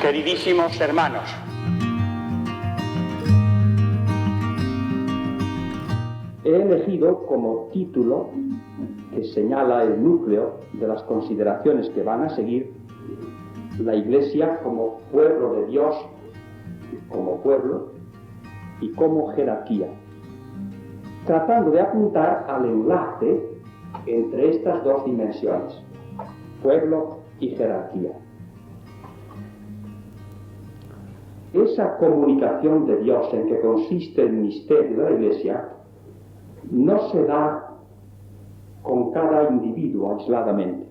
Queridísimos hermanos, he elegido como título que señala el núcleo de las consideraciones que van a seguir la Iglesia como pueblo de Dios, como pueblo y como jerarquía, tratando de apuntar al enlace entre estas dos dimensiones, pueblo y jerarquía. Esa comunicación de Dios en que consiste el misterio de la Iglesia no se da con cada individuo aisladamente,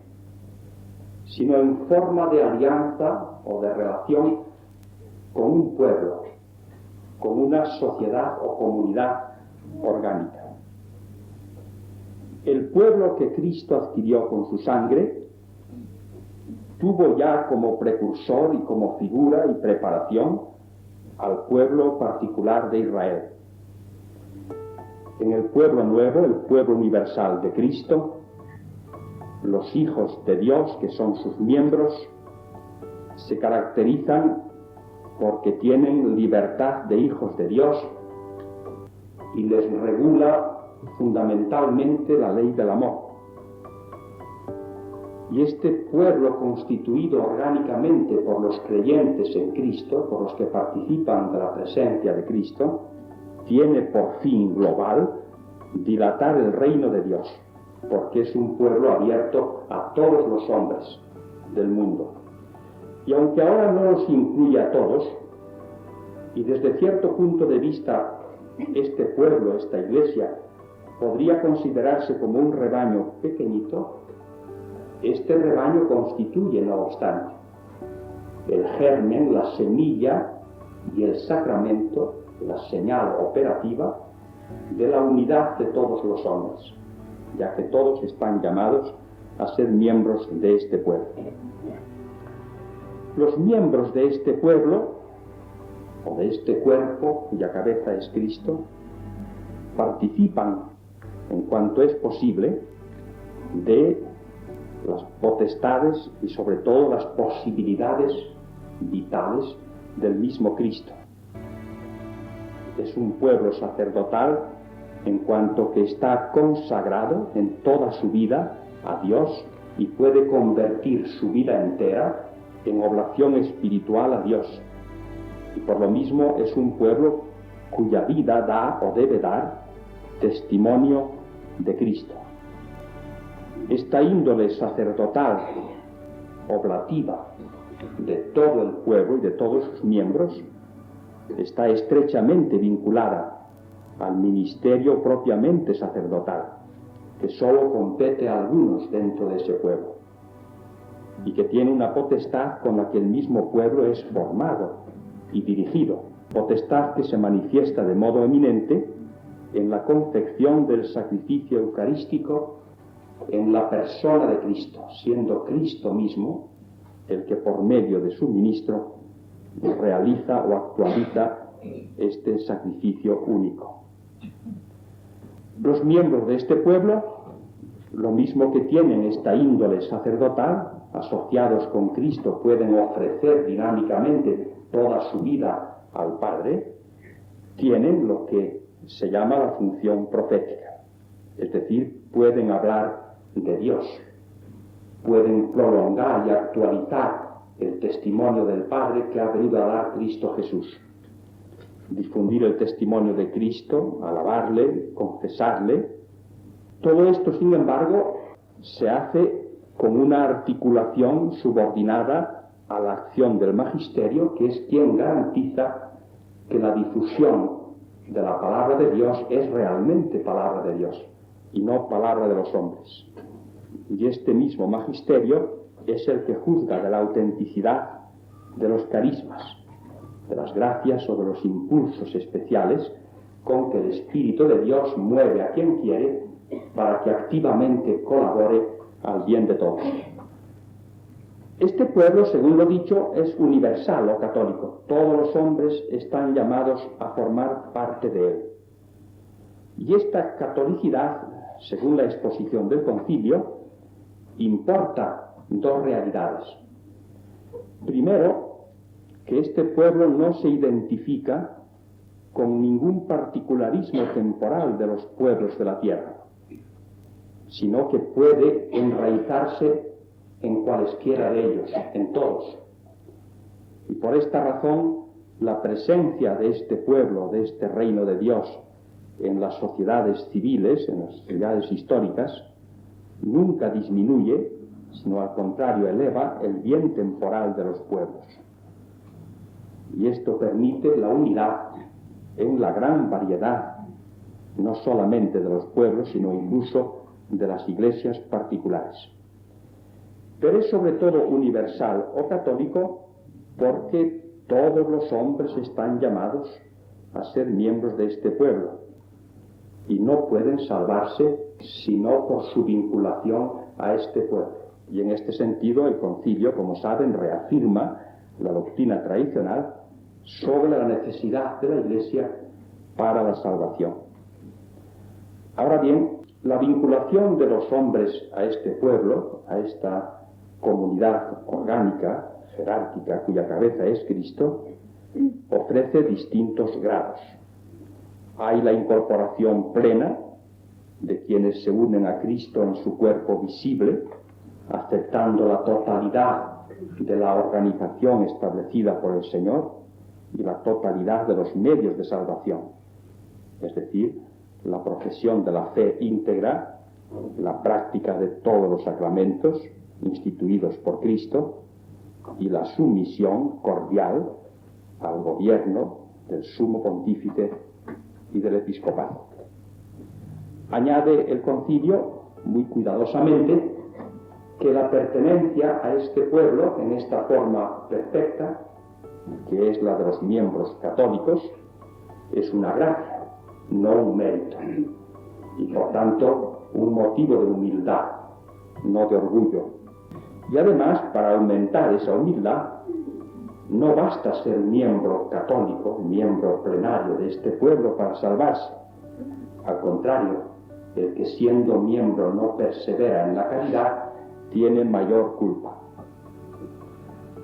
sino en forma de alianza o de relación con un pueblo, con una sociedad o comunidad orgánica. El pueblo que Cristo adquirió con su sangre tuvo ya como precursor y como figura y preparación al pueblo particular de Israel. En el pueblo nuevo, el pueblo universal de Cristo, los hijos de Dios, que son sus miembros, se caracterizan porque tienen libertad de hijos de Dios y les regula fundamentalmente la ley del amor. Y este pueblo constituido orgánicamente por los creyentes en Cristo, por los que participan de la presencia de Cristo, tiene por fin global dilatar el reino de Dios, porque es un pueblo abierto a todos los hombres del mundo. Y aunque ahora no los incluye a todos, y desde cierto punto de vista este pueblo, esta iglesia, podría considerarse como un rebaño pequeñito, este rebaño constituye, no obstante, el germen, la semilla y el sacramento, la señal operativa de la unidad de todos los hombres, ya que todos están llamados a ser miembros de este pueblo. Los miembros de este pueblo, o de este cuerpo cuya cabeza es Cristo, participan, en cuanto es posible, de las potestades y sobre todo las posibilidades vitales del mismo Cristo. Es un pueblo sacerdotal en cuanto que está consagrado en toda su vida a Dios y puede convertir su vida entera en oblación espiritual a Dios. Y por lo mismo es un pueblo cuya vida da o debe dar testimonio de Cristo. Esta índole sacerdotal, oblativa, de todo el pueblo y de todos sus miembros, está estrechamente vinculada al ministerio propiamente sacerdotal, que sólo compete a algunos dentro de ese pueblo, y que tiene una potestad con la que el mismo pueblo es formado y dirigido, potestad que se manifiesta de modo eminente en la confección del sacrificio eucarístico en la persona de Cristo, siendo Cristo mismo el que por medio de su ministro realiza o actualiza este sacrificio único. Los miembros de este pueblo, lo mismo que tienen esta índole sacerdotal, asociados con Cristo, pueden ofrecer dinámicamente toda su vida al Padre, tienen lo que se llama la función profética, es decir, pueden hablar de Dios, pueden prolongar y actualizar el testimonio del Padre que ha venido a dar Cristo Jesús, difundir el testimonio de Cristo, alabarle, confesarle. Todo esto, sin embargo, se hace con una articulación subordinada a la acción del magisterio, que es quien garantiza que la difusión de la palabra de Dios es realmente palabra de Dios y no palabra de los hombres. Y este mismo magisterio es el que juzga de la autenticidad de los carismas, de las gracias o de los impulsos especiales con que el Espíritu de Dios mueve a quien quiere para que activamente colabore al bien de todos. Este pueblo, según lo dicho, es universal o católico. Todos los hombres están llamados a formar parte de él. Y esta catolicidad, según la exposición del concilio, importa dos realidades. Primero, que este pueblo no se identifica con ningún particularismo temporal de los pueblos de la tierra, sino que puede enraizarse en cualesquiera de ellos, en todos. Y por esta razón, la presencia de este pueblo, de este reino de Dios, en las sociedades civiles, en las sociedades históricas, nunca disminuye, sino al contrario eleva el bien temporal de los pueblos. Y esto permite la unidad en la gran variedad, no solamente de los pueblos, sino incluso de las iglesias particulares. Pero es sobre todo universal o católico porque todos los hombres están llamados a ser miembros de este pueblo y no pueden salvarse sino por su vinculación a este pueblo. Y en este sentido el concilio, como saben, reafirma la doctrina tradicional sobre la necesidad de la Iglesia para la salvación. Ahora bien, la vinculación de los hombres a este pueblo, a esta comunidad orgánica, jerárquica, cuya cabeza es Cristo, ofrece distintos grados. Hay la incorporación plena de quienes se unen a Cristo en su cuerpo visible, aceptando la totalidad de la organización establecida por el Señor y la totalidad de los medios de salvación, es decir, la profesión de la fe íntegra, la práctica de todos los sacramentos instituidos por Cristo y la sumisión cordial al gobierno del sumo pontífice y del episcopado. Añade el concilio, muy cuidadosamente, que la pertenencia a este pueblo en esta forma perfecta, que es la de los miembros católicos, es una gracia, no un mérito, y por tanto un motivo de humildad, no de orgullo. Y además, para aumentar esa humildad, no basta ser miembro católico, miembro plenario de este pueblo para salvarse. Al contrario, el que siendo miembro no persevera en la caridad, tiene mayor culpa.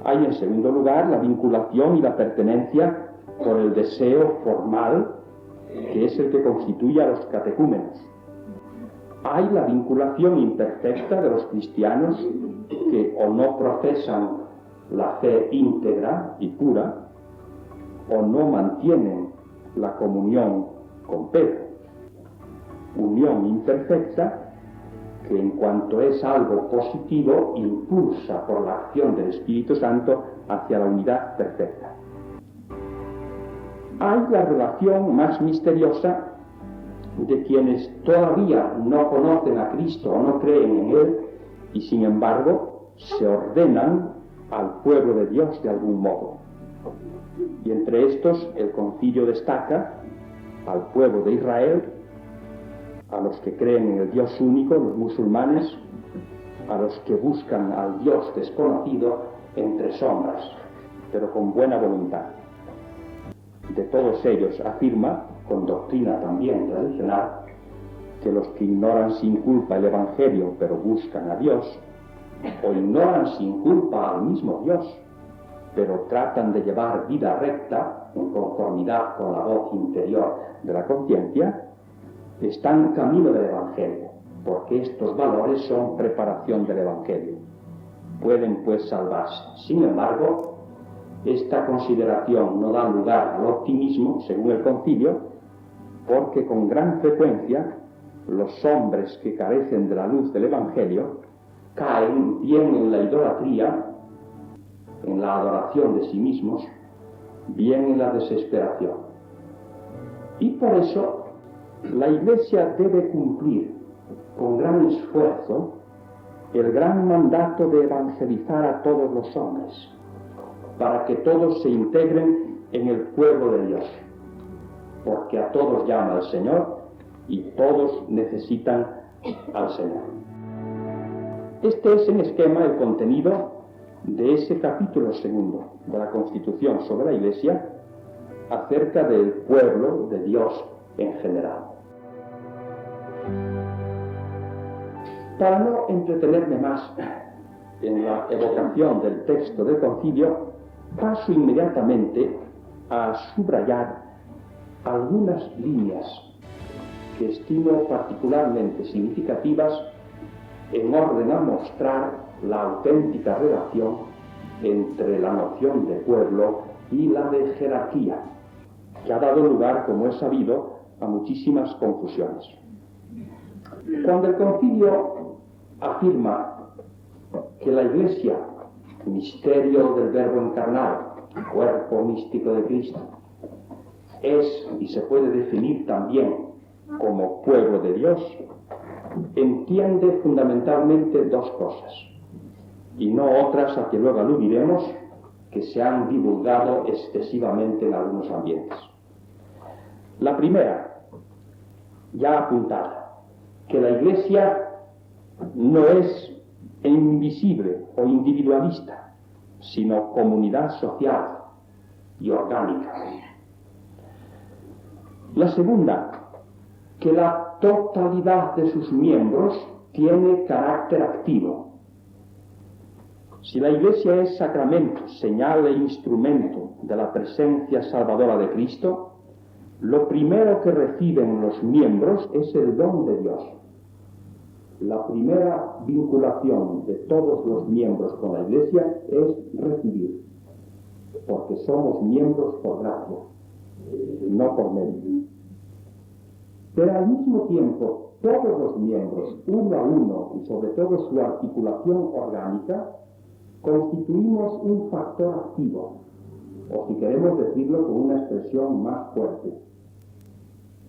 Hay en segundo lugar la vinculación y la pertenencia por el deseo formal, que es el que constituye a los catecúmenos. Hay la vinculación imperfecta de los cristianos que o no profesan la fe íntegra y pura, o no mantienen la comunión con Pedro. Unión imperfecta que en cuanto es algo positivo impulsa por la acción del Espíritu Santo hacia la unidad perfecta. Hay la relación más misteriosa de quienes todavía no conocen a Cristo o no creen en Él y sin embargo se ordenan al pueblo de Dios de algún modo. Y entre estos el concilio destaca al pueblo de Israel, a los que creen en el Dios único, los musulmanes, a los que buscan al Dios desconocido entre sombras, pero con buena voluntad. De todos ellos afirma, con doctrina también tradicional, que los que ignoran sin culpa el Evangelio, pero buscan a Dios, o ignoran sin culpa al mismo Dios, pero tratan de llevar vida recta en conformidad con la voz interior de la conciencia, están camino del Evangelio, porque estos valores son preparación del Evangelio. Pueden pues salvarse. Sin embargo, esta consideración no da lugar al optimismo, según el concilio, porque con gran frecuencia los hombres que carecen de la luz del Evangelio caen bien en la idolatría, en la adoración de sí mismos, bien en la desesperación. Y por eso la Iglesia debe cumplir con gran esfuerzo el gran mandato de evangelizar a todos los hombres, para que todos se integren en el pueblo de Dios, porque a todos llama el Señor y todos necesitan al Señor. Este es en esquema el contenido de ese capítulo segundo de la Constitución sobre la Iglesia acerca del pueblo de Dios en general. Para no entretenerme más en la evocación del texto del concilio, paso inmediatamente a subrayar algunas líneas que estimo particularmente significativas en orden a mostrar la auténtica relación entre la noción de pueblo y la de jerarquía, que ha dado lugar, como es sabido, a muchísimas confusiones. Cuando el concilio afirma que la Iglesia, misterio del Verbo encarnado, cuerpo místico de Cristo, es y se puede definir también como pueblo de Dios, entiende fundamentalmente dos cosas, y no otras a que luego aludiremos, que se han divulgado excesivamente en algunos ambientes. La primera, ya apuntada, que la Iglesia no es invisible o individualista, sino comunidad social y orgánica. La segunda, que la totalidad de sus miembros tiene carácter activo. Si la Iglesia es sacramento, señal e instrumento de la presencia salvadora de Cristo, lo primero que reciben los miembros es el don de Dios. La primera vinculación de todos los miembros con la Iglesia es recibir, porque somos miembros por gracia, no por mérito. Pero al mismo tiempo, todos los miembros, uno a uno, y sobre todo su articulación orgánica, constituimos un factor activo, o si queremos decirlo con una expresión más fuerte.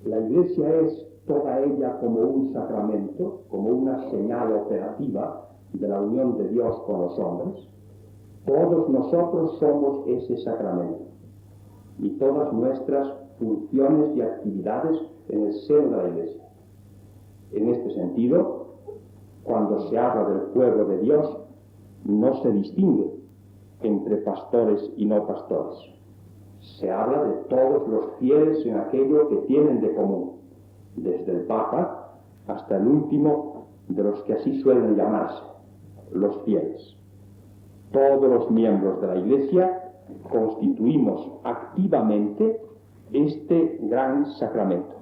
La Iglesia es toda ella como un sacramento, como una señal operativa de la unión de Dios con los hombres. Todos nosotros somos ese sacramento, y todas nuestras funciones y actividades en el seno de la Iglesia. En este sentido, cuando se habla del pueblo de Dios, no se distingue entre pastores y no pastores. Se habla de todos los fieles en aquello que tienen de común, desde el Papa hasta el último de los que así suelen llamarse, los fieles. Todos los miembros de la Iglesia constituimos activamente este gran sacramento.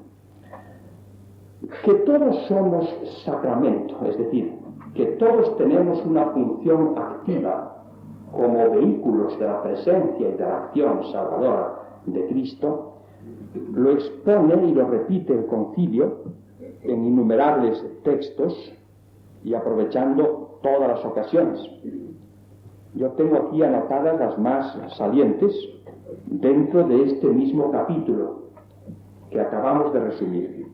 Que todos somos sacramento, es decir, que todos tenemos una función activa como vehículos de la presencia y de la acción salvadora de Cristo, lo expone y lo repite el concilio en innumerables textos y aprovechando todas las ocasiones. Yo tengo aquí anotadas las más salientes dentro de este mismo capítulo que acabamos de resumir.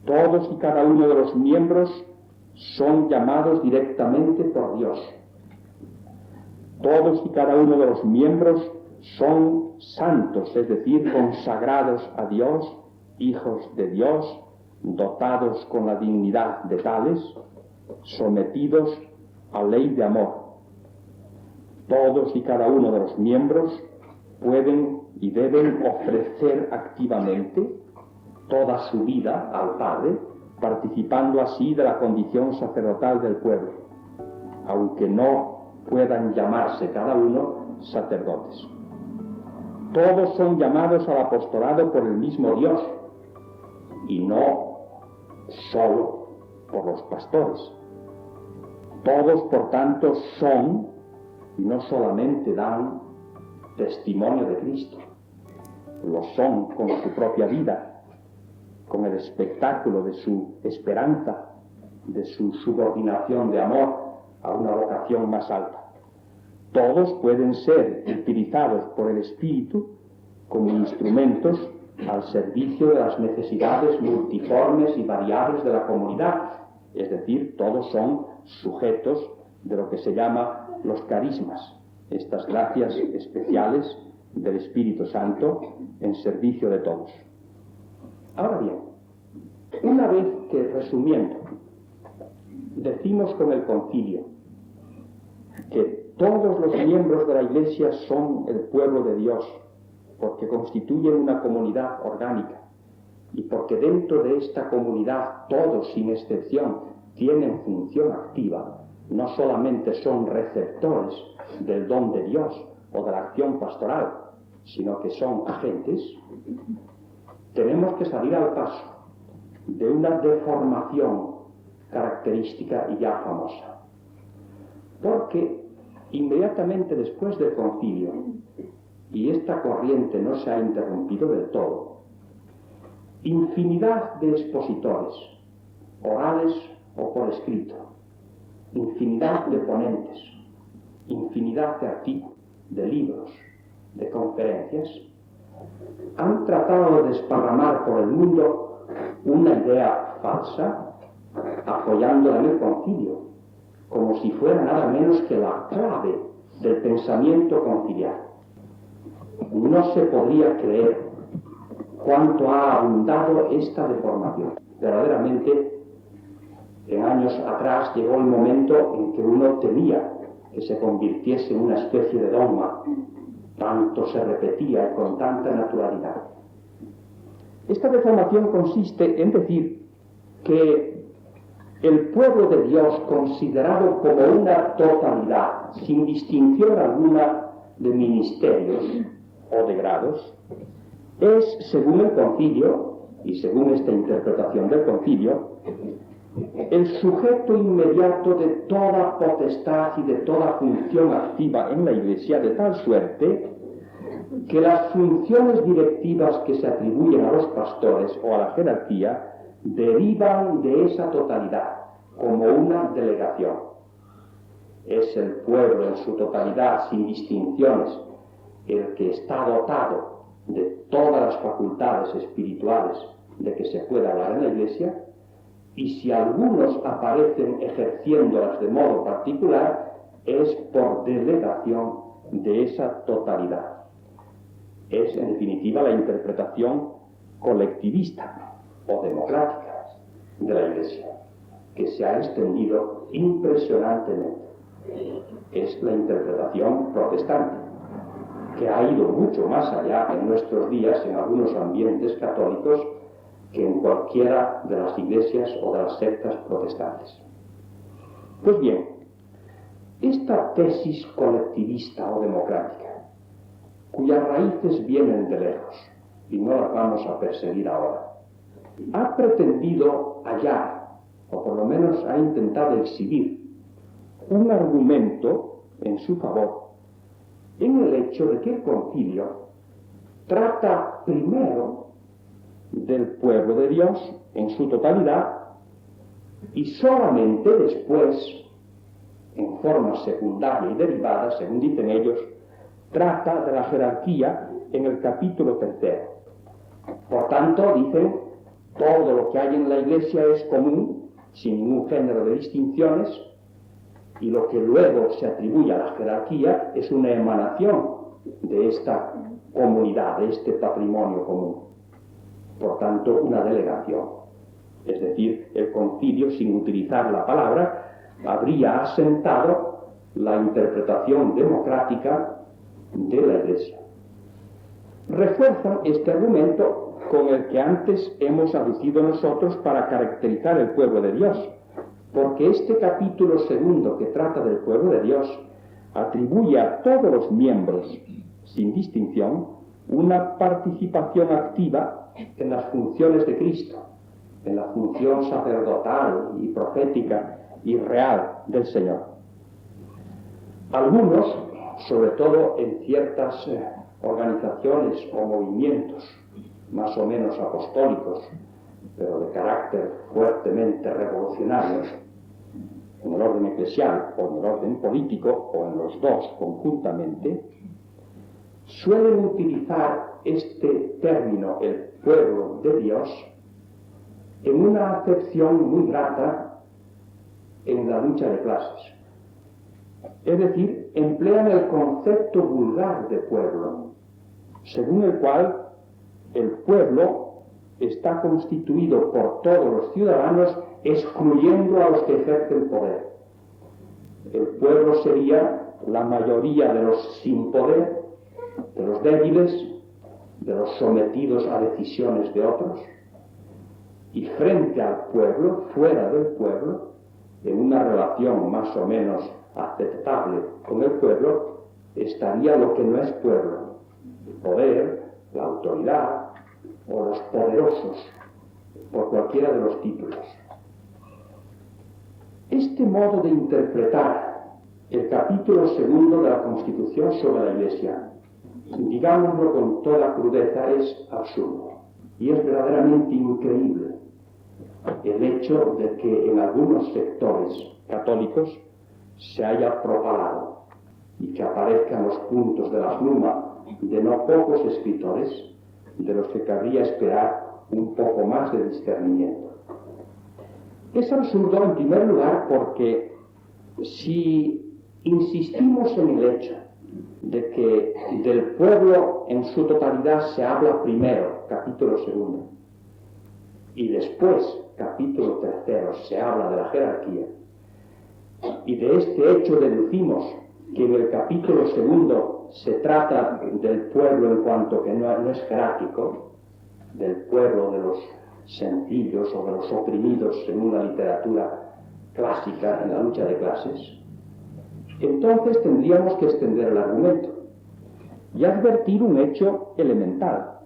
Todos y cada uno de los miembros son llamados directamente por Dios. Todos y cada uno de los miembros son santos, es decir, consagrados a Dios, hijos de Dios, dotados con la dignidad de tales, sometidos a ley de amor. Todos y cada uno de los miembros pueden y deben ofrecer activamente toda su vida al Padre, participando así de la condición sacerdotal del pueblo, aunque no puedan llamarse cada uno sacerdotes. Todos son llamados al apostolado por el mismo Dios, y no solo por los pastores. Todos, por tanto, son, y no solamente dan testimonio de Cristo, lo son con su propia vida, con el espectáculo de su esperanza, de su subordinación de amor a una vocación más alta. Todos pueden ser utilizados por el Espíritu como instrumentos al servicio de las necesidades multiformes y variables de la comunidad, es decir, todos son sujetos de lo que se llama los carismas, estas gracias especiales del Espíritu Santo en servicio de todos. Ahora bien, una vez que, resumiendo, decimos con el concilio que todos los miembros de la Iglesia son el pueblo de Dios, porque constituyen una comunidad orgánica, y porque dentro de esta comunidad todos, sin excepción, tienen función activa, no solamente son receptores del don de Dios, o de la acción pastoral, sino que son agentes, tenemos que salir al paso de una deformación característica y ya famosa. Porque inmediatamente después del concilio, y esta corriente no se ha interrumpido del todo, infinidad de expositores, orales o por escrito, infinidad de ponentes, infinidad de artículos, de libros, de conferencias, han tratado de desparramar por el mundo una idea falsa, apoyándola en el concilio, como si fuera nada menos que la clave del pensamiento conciliar. No se podría creer cuánto ha abundado esta deformación. Verdaderamente, en años atrás llegó el momento en que uno temía que se convirtiese en una especie de dogma, tanto se repetía y con tanta naturalidad. Esta deformación consiste en decir que el pueblo de Dios, considerado como una totalidad, sin distinción alguna de ministerios o de grados, es, según el concilio, y según esta interpretación del concilio, el sujeto inmediato de toda potestad y de toda función activa en la Iglesia, de tal suerte que las funciones directivas que se atribuyen a los pastores o a la jerarquía derivan de esa totalidad como una delegación. Es el pueblo en su totalidad, sin distinciones, el que está dotado de todas las facultades espirituales de que se pueda hablar en la Iglesia, y si algunos aparecen ejerciéndolas de modo particular, es por delegación de esa totalidad. Es, en definitiva, la interpretación colectivista o democrática de la Iglesia, que se ha extendido impresionantemente. Es la interpretación protestante, que ha ido mucho más allá en nuestros días en algunos ambientes católicos que en cualquiera de las iglesias o de las sectas protestantes. Pues bien, esta tesis colectivista o democrática, cuyas raíces vienen de lejos, y no las vamos a perseguir ahora, ha pretendido hallar, o por lo menos ha intentado exhibir, un argumento en su favor, en el hecho de que el concilio trata primero del pueblo de Dios en su totalidad y solamente después, en forma secundaria y derivada, según dicen ellos, trata de la jerarquía en el capítulo 3. Por tanto, dicen, todo lo que hay en la Iglesia es común, sin ningún género de distinciones, y lo que luego se atribuye a la jerarquía es una emanación de esta comunidad, de este patrimonio común. Por tanto, una delegación. Es decir, el concilio, sin utilizar la palabra, habría asentado la interpretación democrática de la Iglesia. Refuerzan este argumento con el que antes hemos aducido nosotros para caracterizar el pueblo de Dios, porque este capítulo 2 que trata del pueblo de Dios atribuye a todos los miembros, sin distinción, una participación activa en las funciones de Cristo, en la función sacerdotal y profética y real del Señor. Algunos, sobre todo en ciertas organizaciones o movimientos más o menos apostólicos, pero de carácter fuertemente revolucionario, en el orden eclesial o en el orden político, o en los dos conjuntamente, suelen utilizar este término, el pueblo de Dios, en una acepción muy grata en la lucha de clases. Es decir, emplean el concepto vulgar de pueblo, según el cual el pueblo está constituido por todos los ciudadanos, excluyendo a los que ejercen poder. El pueblo sería la mayoría de los sin poder, de los débiles, de los sometidos a decisiones de otros, y frente al pueblo, fuera del pueblo, en una relación más o menos aceptable con el pueblo, estaría lo que no es pueblo: el poder, la autoridad o los poderosos, por cualquiera de los títulos. Este modo de interpretar el capítulo 2 de la Constitución sobre la Iglesia, digámoslo con toda crudeza, es absurdo y es verdaderamente increíble el hecho de que en algunos sectores católicos se haya propalado y que aparezcan los puntos de la pluma de no pocos escritores de los que cabría esperar un poco más de discernimiento. Es absurdo en primer lugar porque si insistimos en el hecho de que del pueblo en su totalidad se habla primero, capítulo 2, y después, capítulo 3, se habla de la jerarquía, y de este hecho deducimos que en el capítulo 2 se trata del pueblo en cuanto que no es jerárquico, del pueblo de los sencillos o de los oprimidos en una literatura clásica en la lucha de clases, entonces tendríamos que extender el argumento y advertir un hecho elemental,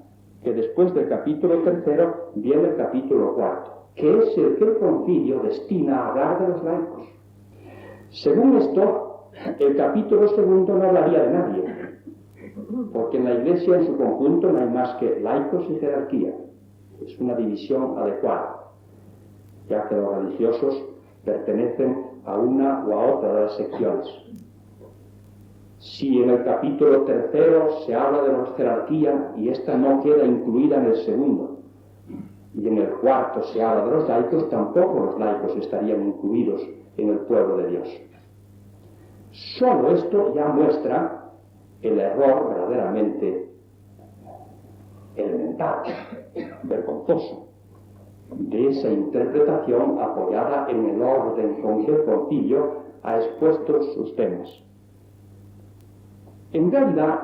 que después del capítulo 3 viene el capítulo 4, que es el que el concilio destina a hablar de los laicos. Según esto, el capítulo 2 no hablaría de nadie, porque en la Iglesia en su conjunto no hay más que laicos y jerarquía. Es una división adecuada, ya que los religiosos pertenecen a una o a otra de las secciones. Si en el capítulo 3 se habla de la jerarquía y esta no queda incluida en el 2, y en el 4 se habla de los laicos, tampoco los laicos estarían incluidos en el pueblo de Dios. Solo esto ya muestra el error verdaderamente elemental, vergonzoso, de esa interpretación apoyada en el orden con que el concilio ha expuesto sus temas. En realidad,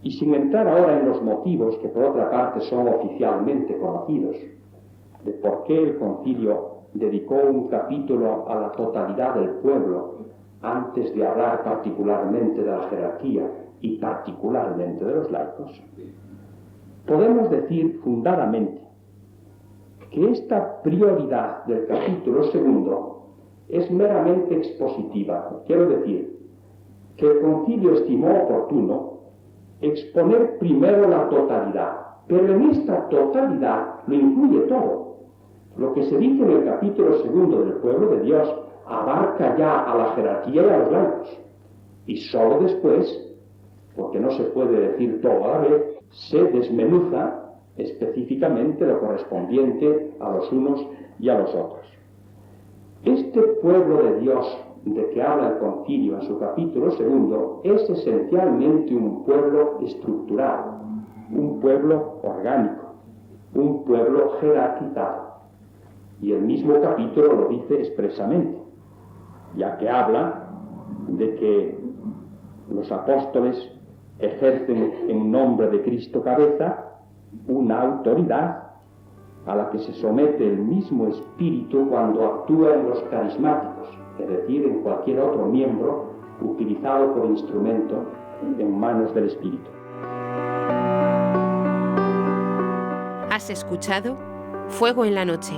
y sin entrar ahora en los motivos que por otra parte son oficialmente conocidos, de por qué el concilio dedicó un capítulo a la totalidad del pueblo antes de hablar particularmente de la jerarquía y particularmente de los laicos, podemos decir fundadamente que esta prioridad del capítulo 2 es meramente expositiva. Quiero decir que el concilio estimó oportuno exponer primero la totalidad, pero en esta totalidad lo incluye todo. Lo que se dice en el capítulo 2 del pueblo de Dios abarca ya a la jerarquía y a los laicos, y solo después, porque no se puede decir todo a la vez, se desmenuza específicamente lo correspondiente a los unos y a los otros. Este pueblo de Dios de que habla el concilio en su capítulo 2 es esencialmente un pueblo estructurado, un pueblo orgánico, un pueblo jerarquizado. Y el mismo capítulo lo dice expresamente, ya que habla de que los apóstoles ejercen en nombre de Cristo cabeza una autoridad a la que se somete el mismo Espíritu cuando actúa en los carismáticos, es decir, en cualquier otro miembro utilizado por instrumento en manos del Espíritu. Has escuchado Fuego en la Noche,